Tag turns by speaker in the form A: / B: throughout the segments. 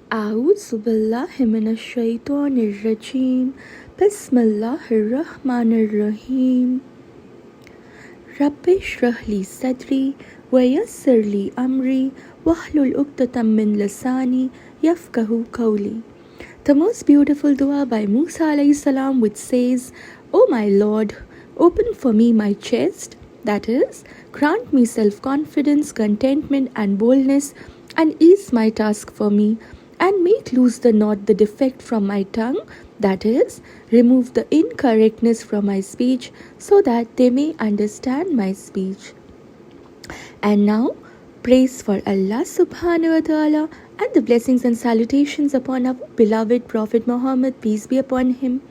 A: أعوذ بالله من الشيطان الرجيم بسم الله الرحمن الرحيم رب اشرح لي صدري ويسر لي أمري واحلل عقدة من لساني يفقهوا قولي. The most beautiful dua by Musa alayhi salam, which says, O my Lord, open for me my chest, that is, grant me self-confidence, contentment and boldness, and ease my task for me, and make loose the knot, the defect from my tongue, that is, remove the incorrectness from my speech, so that they may understand my speech. And now, praise for Allah subhanahu wa ta'ala and the blessings and salutations upon our beloved Prophet Mohammed, peace be upon him.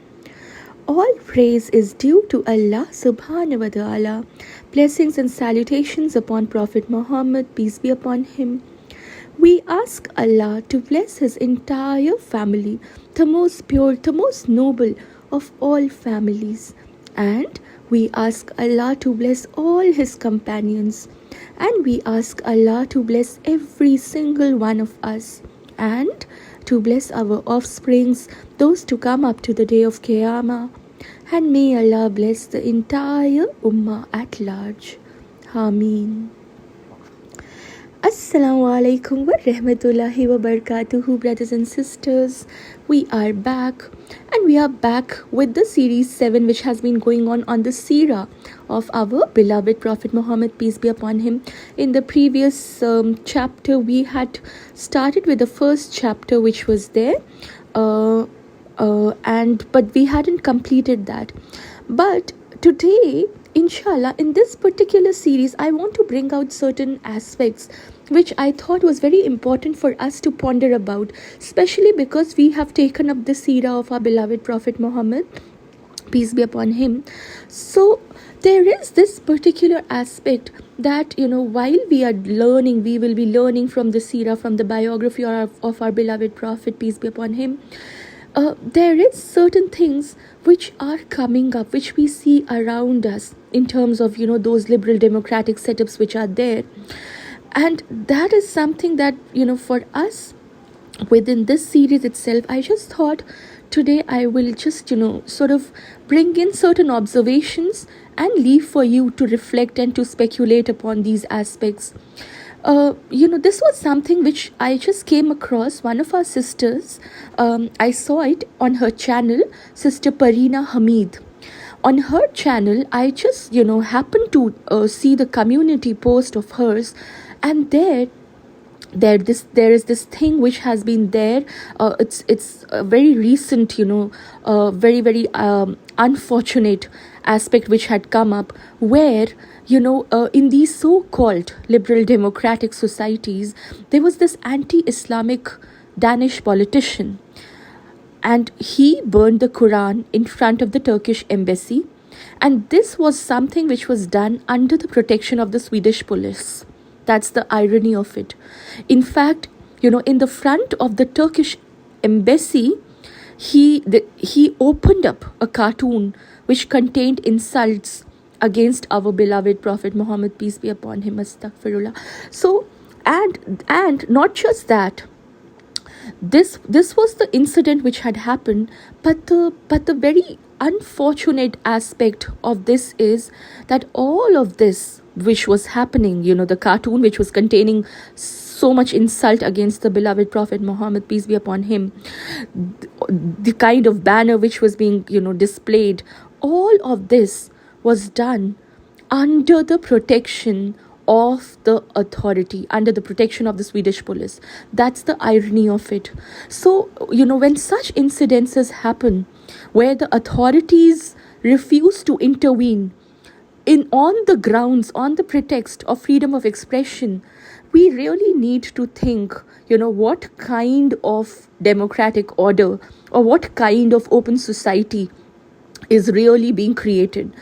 A: All praise is due to Allah subhanahu wa ta'ala. Blessings and salutations upon Prophet Mohammed, peace be upon him. We ask Allah to bless his entire family, the most pure, the most noble of all families. And we ask Allah to bless all his companions. And we ask Allah to bless every single one of us. And to bless our offsprings, those to come up to the day of Qiyamah. And may Allah bless the entire Ummah at large. Ameen. Assalamu alaikum wa rahmatullahi wa barakatuhu, brothers and sisters. We are back, and we are back with the series 7, which has been going on the Seerah of our beloved Prophet Muhammad, peace be upon him. In the previous chapter, we had started with the first chapter, which was there, but we hadn't completed that. But today, inshallah, in this particular series, I want to bring out certain aspects which I thought was very important for us to ponder about, especially because we have taken up the seerah of our beloved Prophet Muhammad, peace be upon him. So there is this particular aspect that, while we are learning, we will be learning from the seerah, from the biography of our beloved Prophet, peace be upon him. There is certain things which are coming up, which we see around us in terms of, those liberal democratic setups which are there. And that is something that, for us within this series itself, I just thought today I will just, sort of bring in certain observations and leave for you to reflect and to speculate upon these aspects. This was something which I just came across. One of our sisters, I saw it on her channel, Sister Parina Hamid. On her channel, I just, happened to see the community post of hers, and there is this thing which has been there. It's a very recent, very, very unfortunate aspect which had come up, where in these so-called liberal democratic societies, there was this anti-Islamic Danish politician, and he burned the Quran in front of the Turkish embassy, and this was something which was done under the protection of the Swedish police. That's the irony of it. In fact, in the front of the Turkish embassy, he opened up a cartoon which contained insults against our beloved Prophet Muhammad, peace be upon him, astaghfirullah. So, and not just that, this was the incident which had happened, but the very unfortunate aspect of this is that all of this which was happening, the cartoon which was containing so much insult against the beloved Prophet Muhammad, peace be upon him, the kind of banner which was being, displayed, all of this was done under the protection of the authority, under the protection of the Swedish police. That's the irony of it. So, when such incidences happen, where the authorities refuse to intervene on the grounds, on the pretext of freedom of expression, we really need to think, what kind of democratic order or what kind of open society is really being created.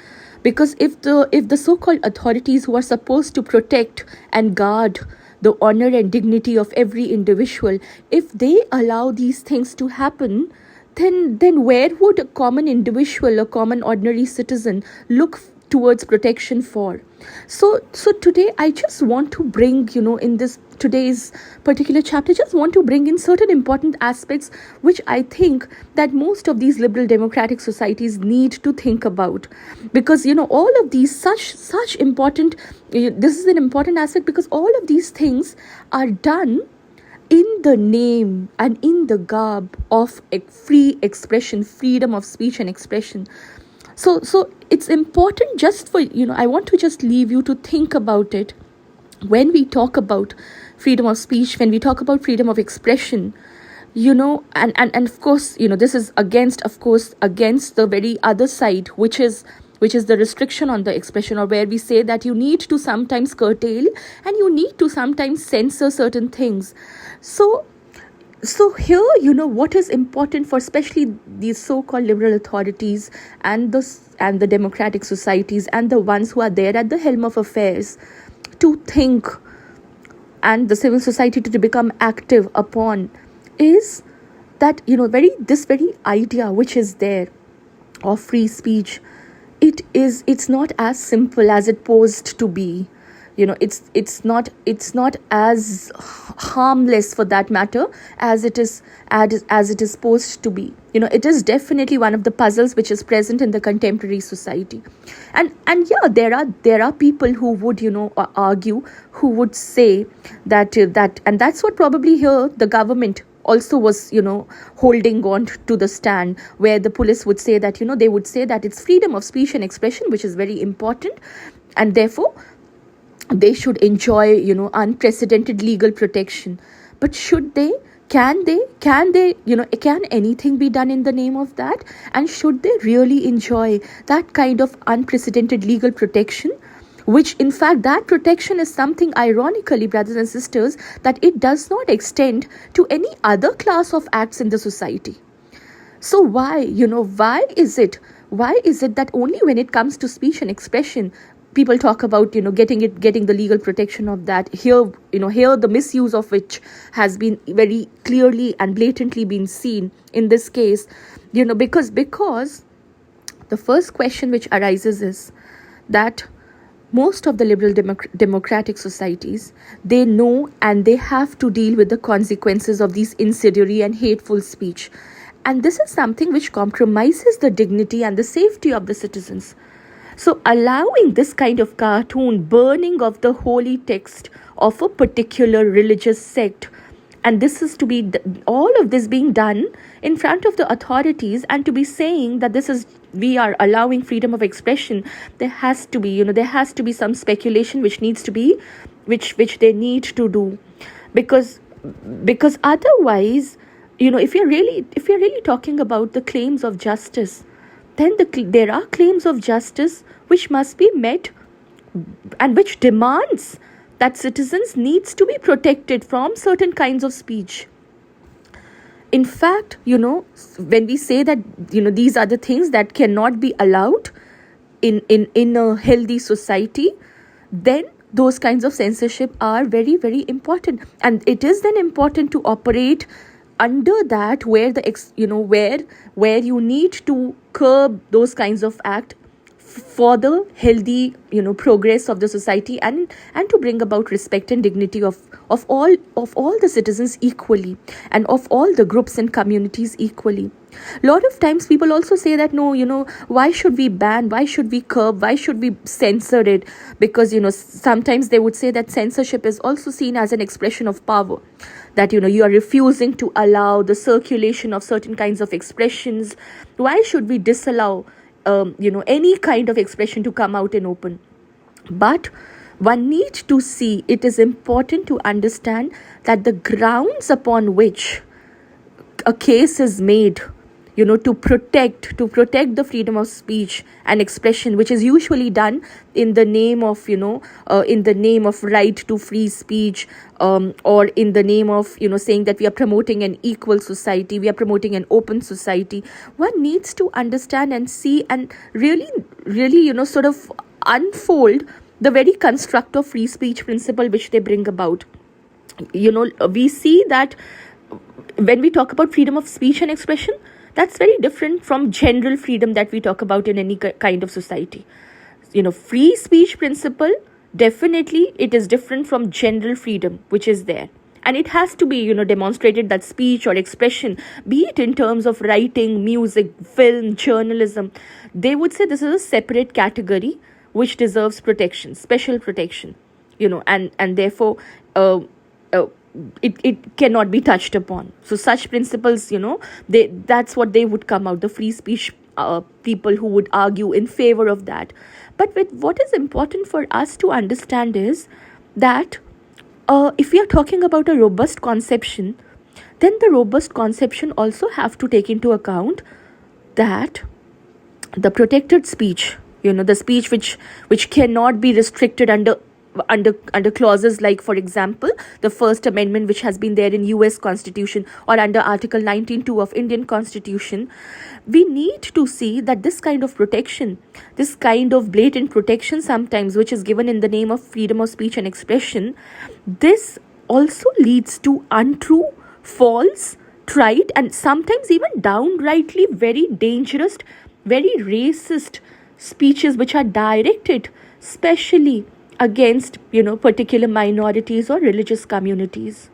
A: Because if the so-called authorities who are supposed to protect and guard the honor and dignity of every individual, if they allow these things to happen, then where would a common individual, a common ordinary citizen look towards protection for. So today I just want to bring, in this today's particular chapter, just want to bring in certain important aspects which I think that most of these liberal democratic societies need to think about, because all of these such important, this is an important aspect, because all of these things are done in the name and in the garb of a free expression, freedom of speech and expression. So it's important, just for I want to just leave you to think about it. When we talk about freedom of speech, when we talk about freedom of expression, and of course, this is against the very other side, which is the restriction on the expression, or where we say that you need to sometimes curtail and you need to sometimes censor certain things. So here, what is important for especially these so-called liberal authorities and the democratic societies and the ones who are there at the helm of affairs to think, and the civil society to become active upon, is that this very idea which is there of free speech, it's not as simple as it posed to be. It's not as harmless, for that matter, as it is supposed to be. It is definitely one of the puzzles which is present in the contemporary society. And yeah, there are people who would argue, who would say that and that's what probably here the government also was holding on to the stand, where the police would say that they would say that it's freedom of speech and expression which is very important, and therefore they should enjoy unprecedented legal protection. But should they? Can anything be done in the name of that? And should they really enjoy that kind of unprecedented legal protection, which in fact that protection is something, ironically, brothers and sisters, that it does not extend to any other class of acts in the society? So why is it that only when it comes to speech and expression people talk about getting the legal protection of that? Here the misuse of which has been very clearly and blatantly been seen in this case, because the first question which arises is that most of the liberal democratic societies, they know and they have to deal with the consequences of these incendiary and hateful speech, and this is something which compromises the dignity and the safety of the citizens. So allowing this kind of cartoon burning of the holy text of a particular religious sect, and this is to be all of this being done in front of the authorities, and to be saying that we are allowing freedom of expression, there has to be some speculation which needs to be, which they need to do, because otherwise, if you're really talking about the claims of justice, then there are claims of justice which must be met, and which demands that citizens needs to be protected from certain kinds of speech. In fact, when we say that these are the things that cannot be allowed in a healthy society, then those kinds of censorship are very, very important, and it is then important to operate under that, where where you need to curb those kinds of acts for the healthy progress of the society, and to bring about respect and dignity of all the citizens equally, and of all the groups and communities equally. A lot of times people also say that no, why should we ban, why should we curb, why should we censor it? Because sometimes they would say that censorship is also seen as an expression of power, that you are refusing to allow the circulation of certain kinds of expressions. Why should we disallow any kind of expression to come out in open? But one needs to see, it is important to understand that the grounds upon which a case is made to protect the freedom of speech and expression, which is usually done in the name of right to free speech, or in the name of saying that we are promoting an equal society, we are promoting an open society. One needs to understand and see, and really sort of unfold the very construct of free speech principle which they bring about. We see that when we talk about freedom of speech and expression, that's very different from general freedom that we talk about in any kind of society. free speech principle, definitely it is different from general freedom which is there. And it has to be demonstrated that speech or expression, be it in terms of writing, music, film, journalism, they would say this is a separate category which deserves protection, special protection, and therefore uh, uh, it cannot be touched upon. So such principles, that's what they would come out, the free speech people who would argue in favor of that. But with what is important for us to understand is that if we are talking about a robust conception, then the robust conception also have to take into account that the protected speech, the speech which cannot be restricted under clauses like, for example, the First Amendment, which has been there in US Constitution, or under Article 19(2) of Indian Constitution. We need to see that this kind of protection, this kind of blatant protection sometimes, which is given in the name of freedom of speech and expression, this also leads to untrue, false, trite, and sometimes even downrightly very dangerous, very racist speeches which are directed specially against particular minorities or religious communities.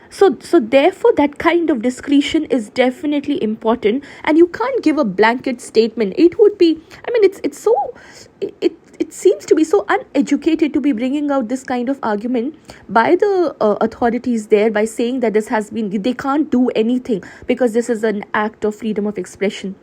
A: So therefore that kind of discretion is definitely important, and you can't give a blanket statement. It would be, it's so, it seems to be so uneducated to be bringing out this kind of argument by the authorities there, by saying that they can't do anything because this is an act of freedom of expression.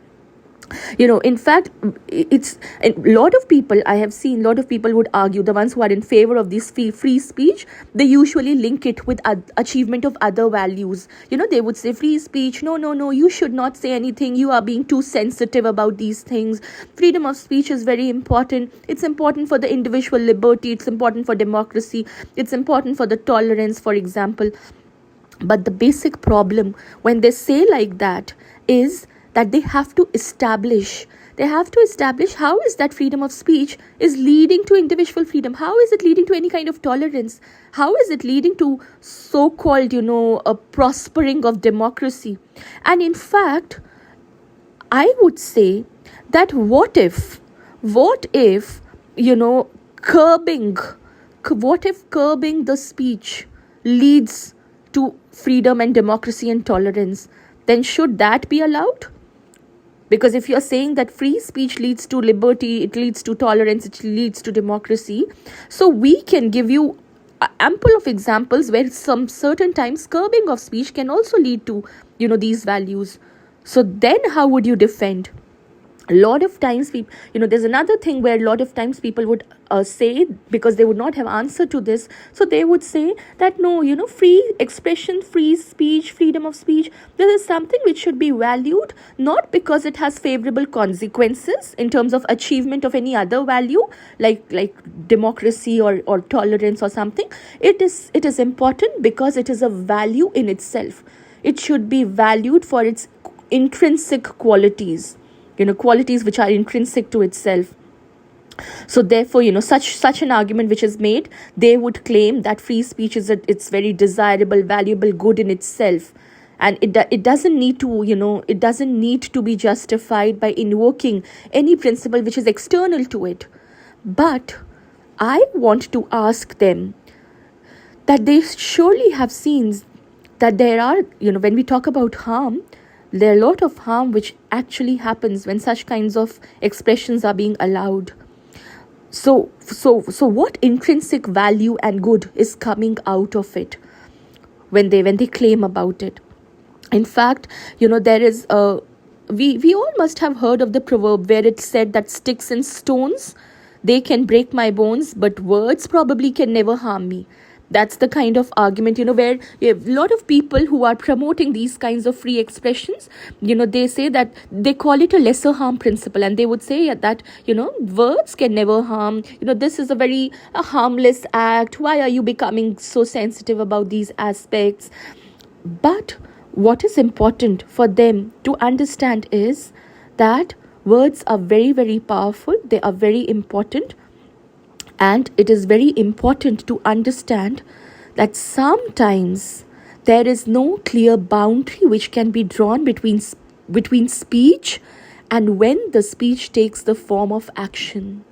A: In fact, it's a lot of people, I have seen a lot of people would argue, the ones who are in favor of this free speech, they usually link it with achievement of other values. They would say free speech, no, you should not say anything, you are being too sensitive about these things. Freedom of speech is very important. It's important for the individual liberty, it's important for democracy, it's important for the tolerance, for example. But the basic problem when they say like that is that they have to establish how is that freedom of speech is leading to individual freedom, how is it leading to any kind of tolerance, how is it leading to so-called a prospering of democracy. And in fact, I would say that what if curbing the speech leads to freedom and democracy and tolerance, then should that be allowed? Because if you're saying that free speech leads to liberty, it leads to tolerance, it leads to democracy, so we can give you ample of examples where some certain times curbing of speech can also lead to these values. So then how would you defend? A lot of times there's another thing where a lot of times people would say, because they would not have answer to this, so they would say that no, free expression, free speech, freedom of speech, this is something which should be valued, not because it has favorable consequences in terms of achievement of any other value like democracy or tolerance or something. It is important because it is a value in itself. It should be valued for its intrinsic qualities, qualities which are intrinsic to itself. So therefore, such an argument which is made, they would claim that free speech it's very desirable, valuable, good in itself, and it doesn't need to be justified by invoking any principle which is external to it. But I want to ask them that they surely have seen that there are, when we talk about harm, there are a lot of harm which actually happens when such kinds of expressions are being allowed. So what intrinsic value and good is coming out of it when they claim about it? In fact, there is we all must have heard of the proverb where it said that sticks and stones, they can break my bones, but words probably can never harm me. That's the kind of argument, where you have a lot of people who are promoting these kinds of free expressions. They say that they call it a lesser harm principle, and they would say that, words can never harm. This is a harmless act. Why are you becoming so sensitive about these aspects? But what is important for them to understand is that words are very, very powerful. They are very important. And it is very important to understand that sometimes there is no clear boundary which can be drawn between speech and when the speech takes the form of action.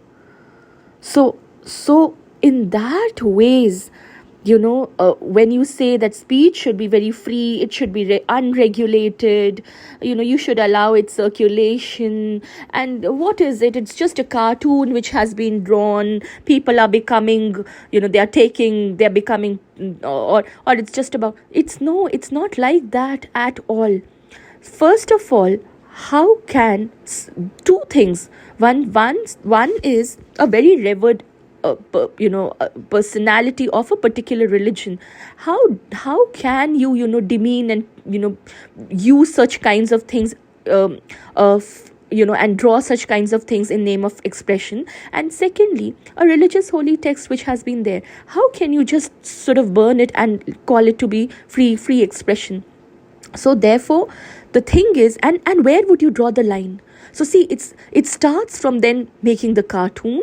A: So in that ways, when you say that speech should be very free, it should be unregulated, you should allow its circulation. And what is it? It's just a cartoon which has been drawn. People are becoming, they're becoming, or it's just about, it's not like that at all. First of all, how can two things? One is a very revered, personality of a particular religion. How can you demean and use such kinds of things, of and draw such kinds of things in name of expression? And secondly, a religious holy text which has been there, how can you just sort of burn it and call it to be free expression? So therefore, the thing is, and where would you draw the line? So see, it starts from then making the cartoon,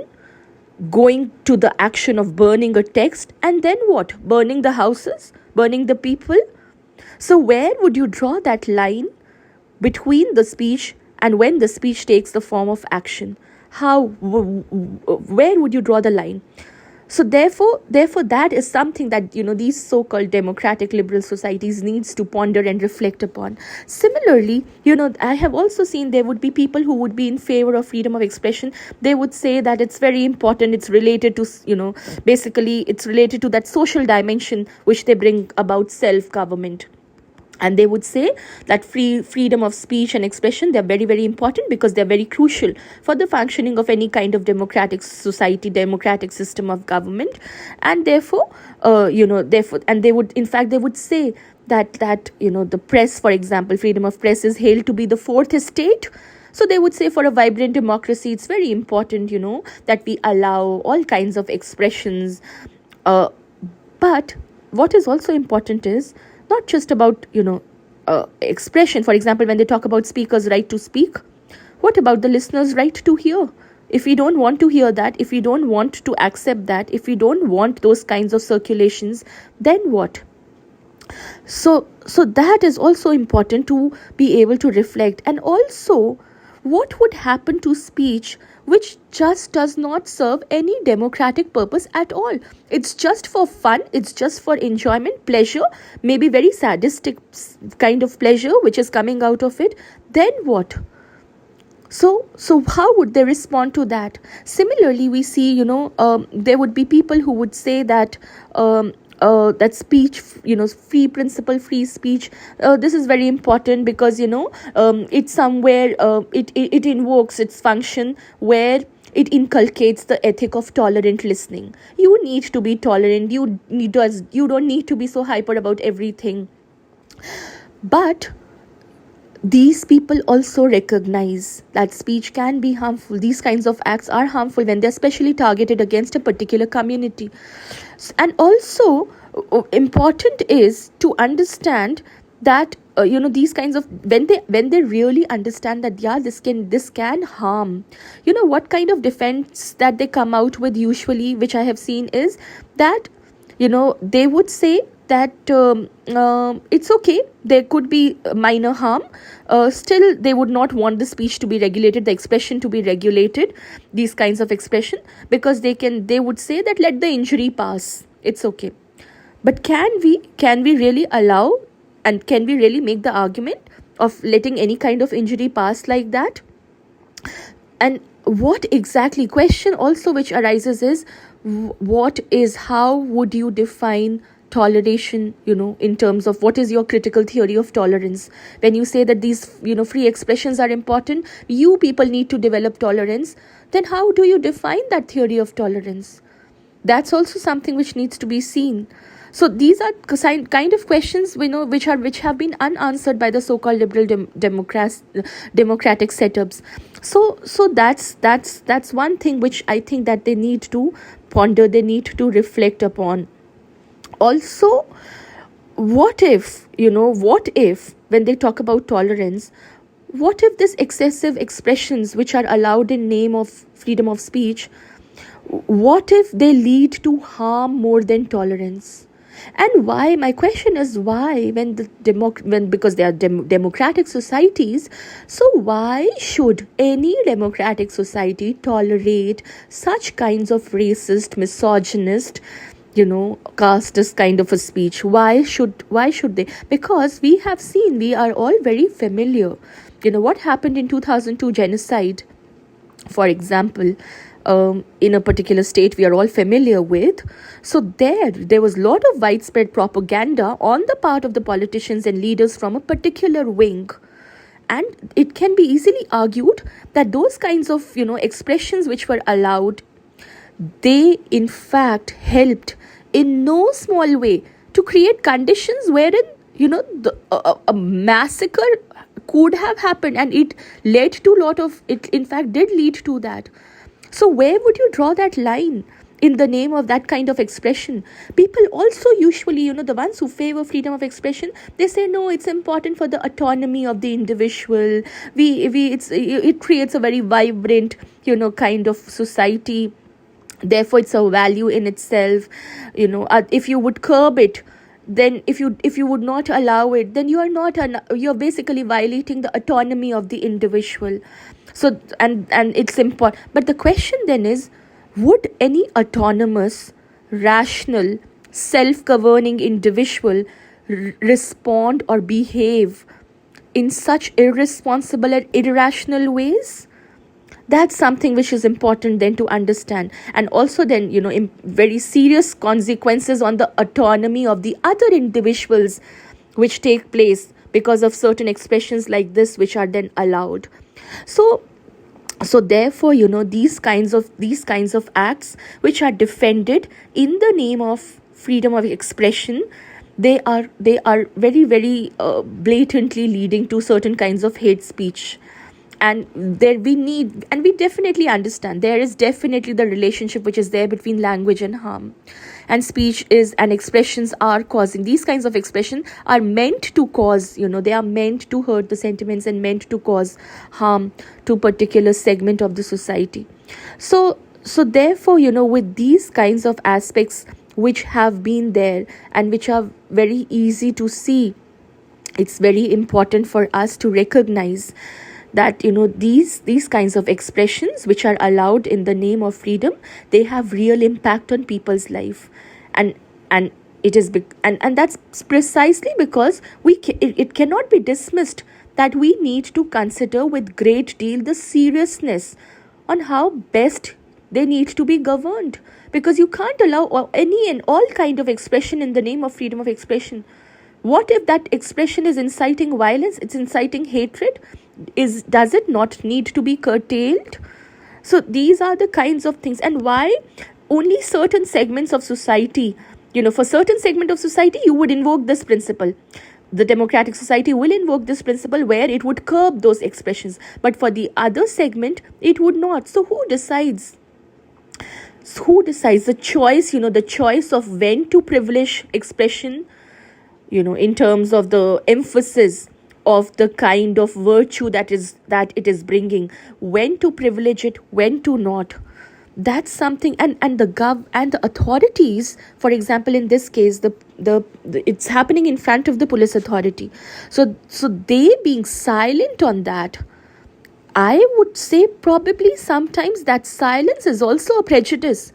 A: going to the action of burning a text, and then what? Burning the houses, burning the people. So where would you draw that line between the speech and when the speech takes the form of action? Where would you draw the line? So therefore that is something that these so-called democratic liberal societies needs to ponder and reflect upon. Similarly, I have also seen there would be people who would be in favor of freedom of expression. They would say that it's very important, it's related to, basically it's related to that social dimension which they bring about self-government. And they would say that freedom of speech and expression, they're very, very important because they're very crucial for the functioning of any kind of democratic society, democratic system of government. And therefore, and they would say that the press, for example, freedom of press is hailed to be the fourth estate. So they would say for a vibrant democracy, it's very important, that we allow all kinds of expressions. But what is also important is not just about, expression. For example, when they talk about speakers' right to speak, what about the listeners' right to hear? If we don't want to hear that, if we don't want to accept that, if we don't want those kinds of circulations, then what? So that is also important to be able to reflect. And also, what would happen to speech which just does not serve any democratic purpose at all? It's just for fun, it's just for enjoyment, pleasure, maybe very sadistic kind of pleasure which is coming out of it. Then what? So how would they respond to that? Similarly, we see, there would be people who would say that that speech, free principle, free speech, this is very important because, it's somewhere, it invokes its function where it inculcates the ethic of tolerant listening. You need to be tolerant. You don't need to be so hyper about everything. But these people also recognize that speech can be harmful. These kinds of acts are harmful when they're especially targeted against a particular community. And also, important is to understand that these kinds of, when they really understand that this can harm, what kind of defense that they come out with usually, which I have seen, is that they would say that it's okay, there could be minor harm, still they would not want the speech to be regulated, the expression to be regulated, these kinds of expression, because they would say that let the injury pass, it's okay. But can we really allow, and can we really make the argument of letting any kind of injury pass like that? And what exactly, question also which arises is, how would you define toleration, in terms of what is your critical theory of tolerance? When you say that these, free expressions are important, you people need to develop tolerance, then how do you define that theory of tolerance? That's also something which needs to be seen. So these are kind of questions, which have been unanswered by the so-called liberal democratic setups. So that's one thing which I think that they need to ponder, they need to reflect upon. Also, what if when they talk about tolerance, what if these excessive expressions which are allowed in name of freedom of speech, what if they lead to harm more than tolerance? And why, my question is why, when because they are democratic societies, so why should any democratic society tolerate such kinds of racist, misogynist, casteist kind of a speech? Why should they? Because we have seen, we are all very familiar, what happened in 2002 genocide, for example, in a particular state we are all familiar with. So there was a lot of widespread propaganda on the part of the politicians and leaders from a particular wing. And it can be easily argued that those kinds of expressions which were allowed, they in fact helped in no small way to create conditions wherein a massacre could have happened, and it led to it in fact did lead to that. So where would you draw that line in the name of that kind of expression? People also usually, the ones who favor freedom of expression, they say no, it's important for the autonomy of the individual. It creates a very vibrant, kind of society. Therefore, it's a value in itself. If you would curb it, then if you would not allow it, then you're basically violating the autonomy of the individual. So and it's important. But the question then is, would any autonomous, rational, self-governing individual respond or behave in such irresponsible and irrational ways? That's something which is important then to understand. And also then, very serious consequences on the autonomy of the other individuals which take place because of certain expressions like this which are then allowed. So therefore, these kinds of acts which are defended in the name of freedom of expression, they are very, very blatantly leading to certain kinds of hate speech. And we definitely understand there is definitely the relationship which is there between language and harm. And speech is, and expressions are causing, these kinds of expression are meant to cause, they are meant to hurt the sentiments and meant to cause harm to a particular segment of the society. So therefore, with these kinds of aspects which have been there and which are very easy to see, it's very important for us to recognize that these kinds of expressions which are allowed in the name of freedom, they have real impact on people's life. And it is and that's precisely because it cannot be dismissed that we need to consider with great deal the seriousness on how best they need to be governed, because you can't allow any and all kind of expression in the name of freedom of expression. What if that expression is inciting violence, it's inciting hatred? Does it not need to be curtailed? So these are the kinds of things. And why only certain segments of society, for certain segment of society, you would invoke this principle. The democratic society will invoke this principle where it would curb those expressions. But for the other segment, it would not. So who decides? The choice, the choice of when to privilege expression, in terms of the emphasis of the kind of virtue that it is bringing, when to privilege it, when to not. That's something. And the authorities, for example, in this case, the it's happening in front of the police authority. So they being silent on that, I would say probably sometimes that silence is also a prejudice.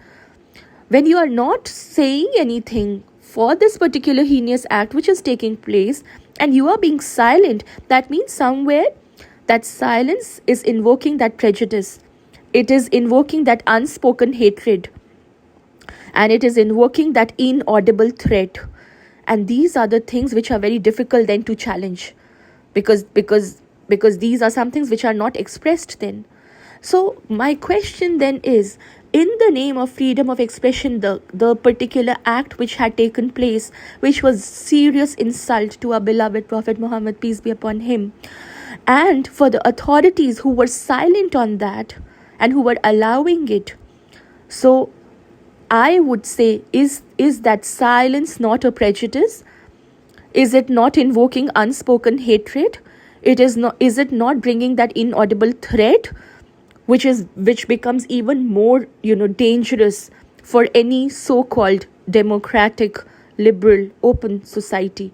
A: When you are not saying anything for this particular heinous act which is taking place, and you are being silent, that means somewhere that silence is invoking that prejudice. It is invoking that unspoken hatred. And it is invoking that inaudible threat. And these are the things which are very difficult then to challenge. Because these are some things which are not expressed then. So my question then is, in the name of freedom of expression, the particular act which had taken place, which was serious insult to our beloved Prophet Mohammad, peace be upon him, and for the authorities who were silent on that and who were allowing it, so I would say, is that silence not a prejudice? Is it not invoking unspoken hatred? Is it not bringing that inaudible threat, which becomes even more dangerous for any so-called democratic liberal, open society.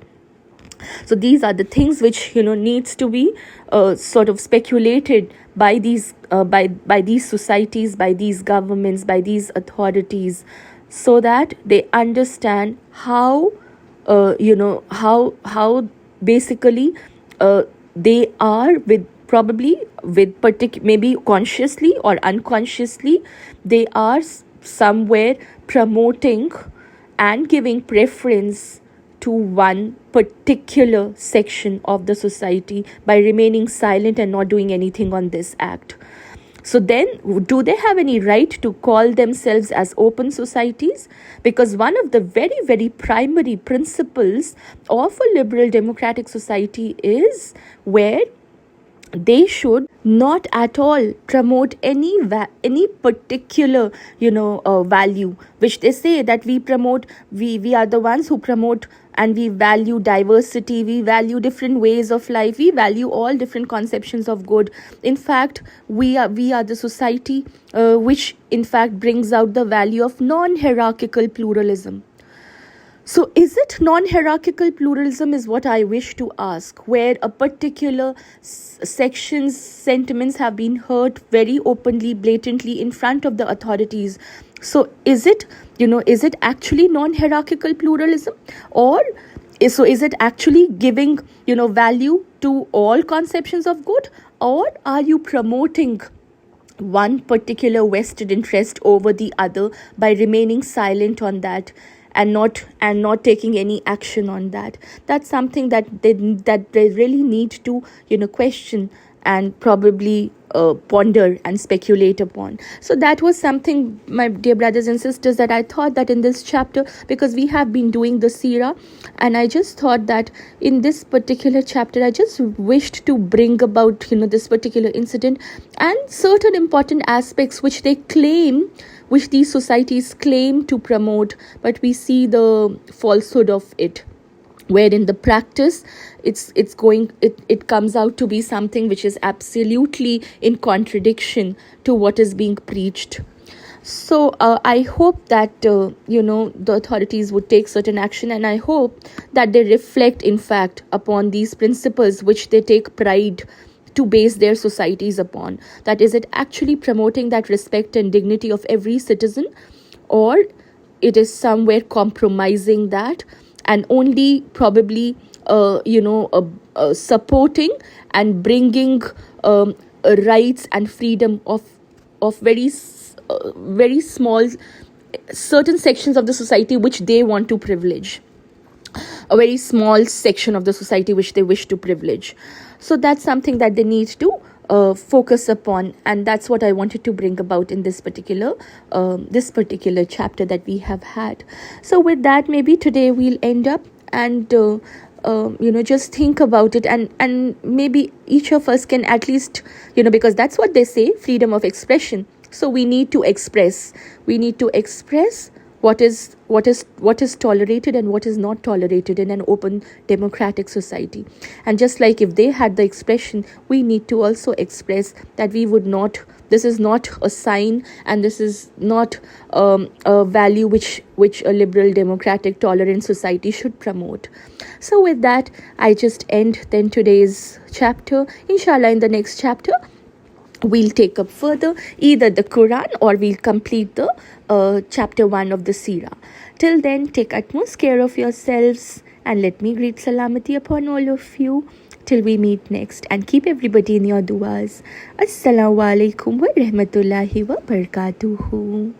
A: So these are the things which needs to be sort of speculated by these societies, by these governments, by these authorities, so that they understand how how basically they are with probably with maybe consciously or unconsciously, they are somewhere promoting and giving preference to one particular section of the society by remaining silent and not doing anything on this act. So then, do they have any right to call themselves as open societies? Because one of the very, very primary principles of a liberal democratic society is where they should not at all promote any particular value, which they say that we promote. We are the ones who promote, and we value diversity, we value different ways of life, we value all different conceptions of good. In fact, we are the society which in fact brings out the value of non-hierarchical pluralism. So, is it non-hierarchical pluralism is what I wish to ask, where a particular section's sentiments have been heard very openly, blatantly in front of the authorities. So, is it actually non-hierarchical pluralism, or is it actually giving value to all conceptions of good, or are you promoting one particular vested interest over the other by remaining silent on that, and not taking any action on that? That's something that they really need to question and probably ponder and speculate upon. So that was something, my dear brothers and sisters, that I thought that in this chapter, because we have been doing the Seerah, and I just thought that in this particular chapter I just wished to bring about this particular incident and certain important aspects which these societies claim to promote, but we see the falsehood of it, where in the practice it comes out to be something which is absolutely in contradiction to what is being preached. So I hope that the authorities would take certain action, and I hope that they reflect in fact upon these principles which they take pride to base their societies upon. That is it actually promoting that respect and dignity of every citizen, or it is somewhere compromising that and only probably supporting and bringing rights and freedom of very small certain sections of the society which they want to privilege, a very small section of the society which they wish to privilege. So that's something that they need to focus upon, and that's what I wanted to bring about in this particular chapter that we have had. So with that, maybe today we'll end up and just think about it, and maybe each of us can at least because that's what they say, freedom of expression. So we need to express what is tolerated and what is not tolerated in an open democratic society. And just like if they had the expression, we need to also express that we would not, this is not a sign, and this is not a value which a liberal democratic tolerant society should promote. So with that, I just end then today's chapter. Inshallah, in the next chapter we'll take up further either the Quran, or we'll complete the chapter 1 of the Seerah. Till then, take utmost care of yourselves, and let me greet salamati upon all of you till we meet next, and keep everybody in your duas. Assalamu alaikum wa rahmatullahi wa barakatuhu.